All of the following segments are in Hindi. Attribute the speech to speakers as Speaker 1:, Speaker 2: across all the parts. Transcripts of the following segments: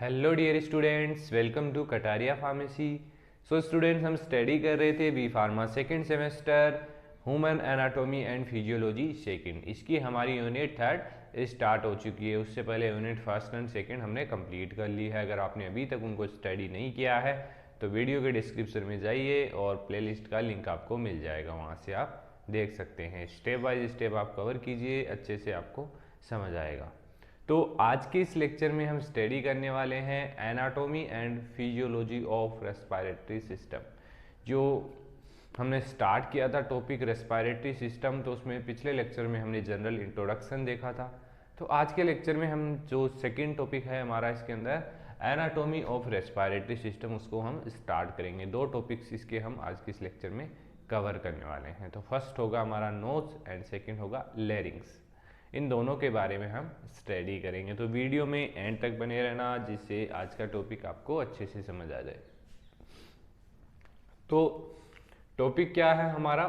Speaker 1: Hello dear students, welcome to Kataria pharmacy. So students, हम स्टडी कर रहे थे B pharma second semester human anatomy and physiology second. इसकी हमारी यूनिट थर्ड स्टार्ट हो चुकी है। उससे पहले यूनिट फर्स्ट एंड सेकेंड हमने कंप्लीट कर ली है। अगर आपने अभी तक उनको स्टडी नहीं किया है तो वीडियो के डिस्क्रिप्शन में जाइए और प्लेलिस्ट का लिंक आपको मिल जाएगा, वहाँ से आप देख सकते हैं। स्टेप बाय स्टेप आप कवर कीजिए, अच्छे से आपको समझ आएगा। तो आज के इस लेक्चर में हम स्टडी करने वाले हैं anatomy and physiology of respiratory system. जो हमने स्टार्ट किया था टॉपिक रेस्पिरेटरी सिस्टम, तो उसमें पिछले लेक्चर में हमने जनरल इंट्रोडक्शन देखा था। तो आज के लेक्चर में हम जो सेकेंड टॉपिक है हमारा इसके अंदर एनाटॉमी ऑफ रेस्पिरेटरी सिस्टम, उसको हम स्टार्ट करेंगे। दो टॉपिक्स इसके हम आज के इस लेक्चर में कवर करने वाले हैं। तो फर्स्ट होगा हमारा नोज एंड सेकेंड होगा लैरिंग्स। इन दोनों के बारे में हम स्टडी करेंगे। तो वीडियो में एंड तक बने रहना, जिससे आज का टॉपिक आपको अच्छे से समझ आ जाए। तो टॉपिक क्या है हमारा?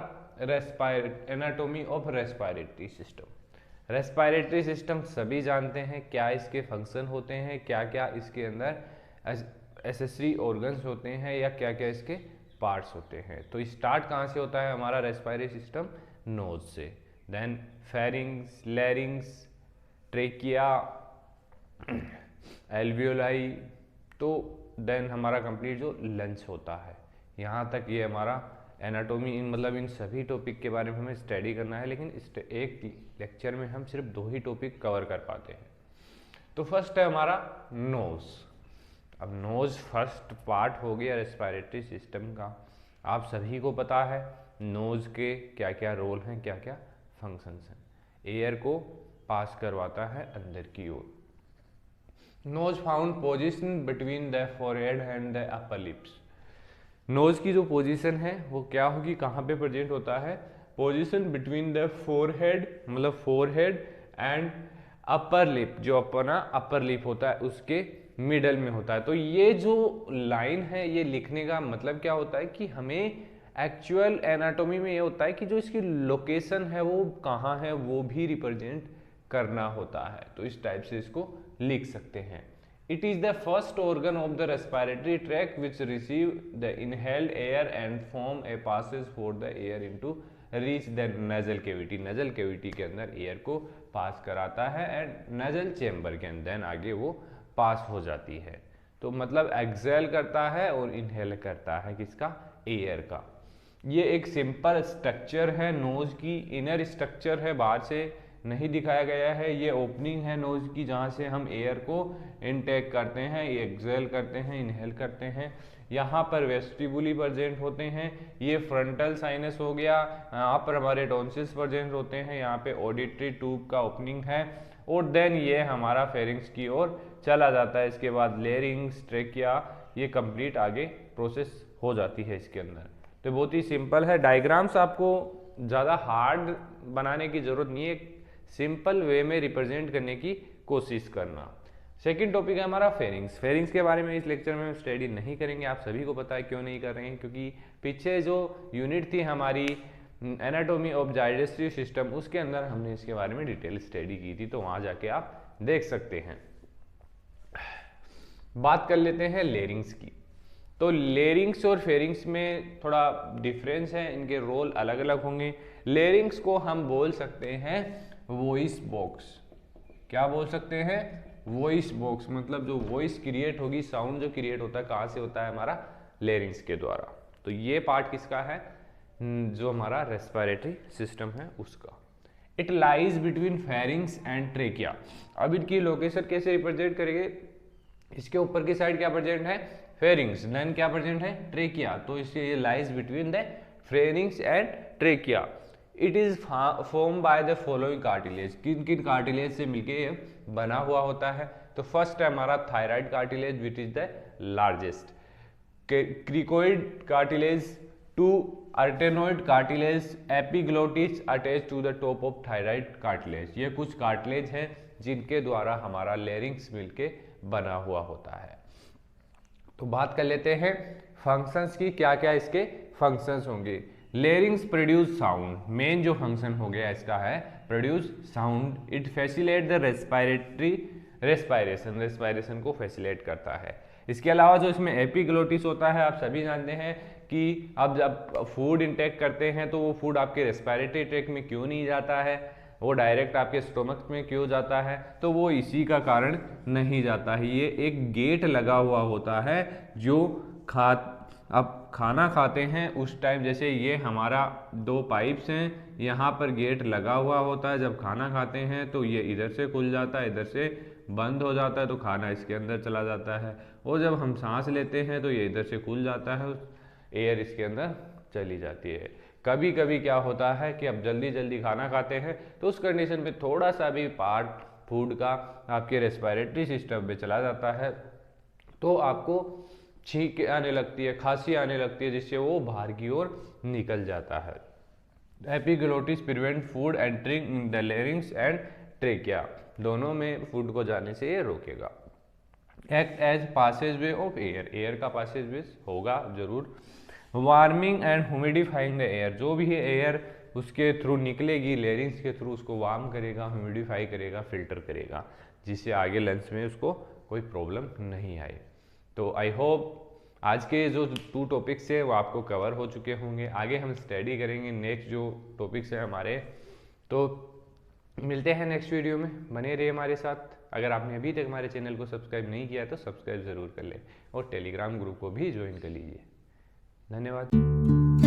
Speaker 1: Anatomy of respiratory system. Respiratory system सभी जानते हैं, क्या इसके फंक्शन होते हैं, क्या क्या इसके अंदर एसेसरी ऑर्गन्स होते हैं, या क्या क्या इसके पार्ट्स होते हैं। तो स्टार्ट कहाँ से होता है हमारा रेस्पिरेटरी सिस्टम? नोज से, then pharynx, larynx, trachea, alveoli, तो देन हमारा कंप्लीट जो लंग्स होता है। यहाँ तक ये हमारा एनाटॉमी, मतलब इन सभी टॉपिक के बारे में हमें स्टडी करना है, लेकिन एक लेक्चर में हम सिर्फ दो ही टॉपिक कवर कर पाते हैं। तो फर्स्ट है हमारा नोज। अब नोज फर्स्ट पार्ट हो गया रेस्पिरेटरी सिस्टम का। आप सभी को पता है नोज के क्या क्या रोल हैं, क्या क्या फंक्शंस हैं। एयर को पास करवाता है अंदर की ओर। Nose found position between the forehead and the upper lips. Nose की जो पोजीशन है वो क्या होगी, कहाँ पे प्रेजेंट होता है? पोजीशन बिटवीन द फोरहेड, मतलब फोरहेड एंड अपर लिप, जो अपना अपर लिप होता है उसके मिडल में होता है। तो ये जो लाइन है, ये लिखने का मतलब क्या होता है कि हमें एक्चुअल एनाटॉमी में ये होता है कि जो इसकी लोकेशन है वो कहाँ है वो भी रिप्रेजेंट करना होता है। तो इस टाइप से इसको लिख सकते हैं। It is the first organ of the respiratory tract which receive the inhaled air and form a passage for the air into reach the nasal cavity. Nasal cavity के अंदर एयर को पास कराता है एंड नजल चेम्बर के अंदर आगे वो पास हो जाती है। तो मतलब एक्सेल करता है और इनहेल करता है किसका? एयर का। ये एक सिंपल स्ट्रक्चर है नोज की, इनर स्ट्रक्चर है, बाहर से नहीं दिखाया गया है। ये ओपनिंग है नोज की, जहाँ से हम एयर को इनटेक करते हैं, एक्सेल करते हैं, इनहेल करते हैं। यहाँ पर वेस्टिबुली प्रेजेंट होते हैं। ये फ्रंटल साइनस हो गया, यहाँ पर हमारे टॉन्सिल्स प्रेजेंट होते हैं, यहाँ पे ऑडिटरी ट्यूब का ओपनिंग है, और देन ये हमारा फेरिंग्स की ओर चला जाता है। इसके बाद लेरिंग्स, ट्रेकिया, ये कंप्लीट आगे प्रोसेस हो जाती है इसके अंदर। तो बहुत ही सिंपल है। डायग्राम्स आपको ज़्यादा हार्ड बनाने की जरूरत नहीं है, सिंपल वे में रिप्रेजेंट करने की कोशिश करना। सेकंड टॉपिक है हमारा फेरिंग्स। फेरिंग्स के बारे में इस लेक्चर में हम स्टडी नहीं करेंगे, आप सभी को पता है क्यों नहीं कर रहे हैं, क्योंकि पीछे जो यूनिट थी हमारी एनाटॉमी ऑफ डाइजेस्टिव सिस्टम, उसके अंदर हमने इसके बारे में डिटेल स्टडी की थी, तो वहाँ जाके आप देख सकते हैं। बात कर लेते हैं लेरिंग्स की। तो लेरिंग्स और फेरिंग्स में थोड़ा डिफरेंस है, इनके रोल अलग अलग होंगे। लेरिंग्स को हम बोल सकते हैं वॉइस बॉक्स। क्या बोल सकते हैं? Voice box. मतलब जो वॉइस क्रिएट होगी, साउंड जो क्रिएट होता है, कहाँ से होता है? हमारा लेरिंग्स के द्वारा। तो ये पार्ट किसका है? जो हमारा रेस्पिरेटरी सिस्टम है उसका। It lies between pharynx and trachea. अब इनकी लोकेशन कैसे रिप्रेजेंट करेंगे? इसके ऊपर की साइड क्या प्रेजेंट है? फेरिंग्स, देन क्या प्रेजेंट है? ट्रेकिया। तो इससे ये lies between the pharynx and trachea. It is form by the following cartilage. किन किन कार्टिलेज से मिलके ये बना हुआ होता है? तो फर्स्ट है हमारा thyroid cartilage which is the largest, cricoid cartilage, two arytenoid cartilage, epiglottis attach to the top of thyroid cartilage. ये कुछ कार्टिलेज हैं जिनके द्वारा हमारा लेरिंग्स मिलके बना हुआ होता है। तो बात कर लेते हैं फंक्शंस की, क्या क्या इसके फंक्शंस होंगे। Larynx produce sound. मेन जो फंक्शन हो गया इसका है produce sound. It facilitate the respiration को फैसिलिटेट करता है। इसके अलावा जो इसमें एपिग्लोटिस होता है, आप सभी जानते हैं कि आप जब फूड इंटेक करते हैं तो वो फूड आपके रेस्पिरेटरी ट्रैक्ट में क्यों नहीं जाता है, वो डायरेक्ट आपके स्टोमक में क्यों जाता है, तो वो इसी का कारण नहीं जाता है। ये एक गेट लगा हुआ होता है जो आप खाना खाते हैं उस टाइम, जैसे ये हमारा 2 पाइप्स हैं, यहाँ पर गेट लगा हुआ होता है। जब खाना खाते हैं तो ये इधर से खुल जाता है, इधर से बंद हो जाता है, तो खाना इसके अंदर चला जाता है। और जब हम सांस लेते हैं तो ये इधर से खुल जाता है, एयर इसके अंदर चली जाती है। कभी कभी क्या होता है कि आप जल्दी जल्दी खाना खाते हैं तो उस कंडीशन में थोड़ा सा भी पार्ट फूड का आपके रेस्पिरेटरी सिस्टम में चला जाता है, तो आपको छींक आने लगती है, खांसी आने लगती है, जिससे वो बाहर की ओर निकल जाता है। Epiglottis prevent food entering in the larynx and trachea, दोनों में फूड को जाने से ये रोकेगा। Act as passage way of air, air का पासेज वे होगा जरूर। Warming and humidifying the air, जो भी है एयर उसके थ्रू निकलेगी, लैरिंक्स के थ्रू उसको वार्म करेगा, ह्यूमिडिफाई करेगा, फिल्टर करेगा, जिससे आगे लंग्स में उसको कोई प्रॉब्लम नहीं आए। तो आई होप आज के जो 2 टॉपिक्स है वो आपको कवर हो चुके होंगे। आगे हम स्टडी करेंगे नेक्स्ट जो टॉपिक्स है हमारे, तो मिलते हैं नेक्स्ट वीडियो में, बने रहिए हमारे साथ। अगर आपने अभी तक हमारे चैनल को सब्सक्राइब नहीं किया है तो सब्सक्राइब ज़रूर कर लें और टेलीग्राम ग्रुप को भी ज्वाइन कर लीजिए। धन्यवाद।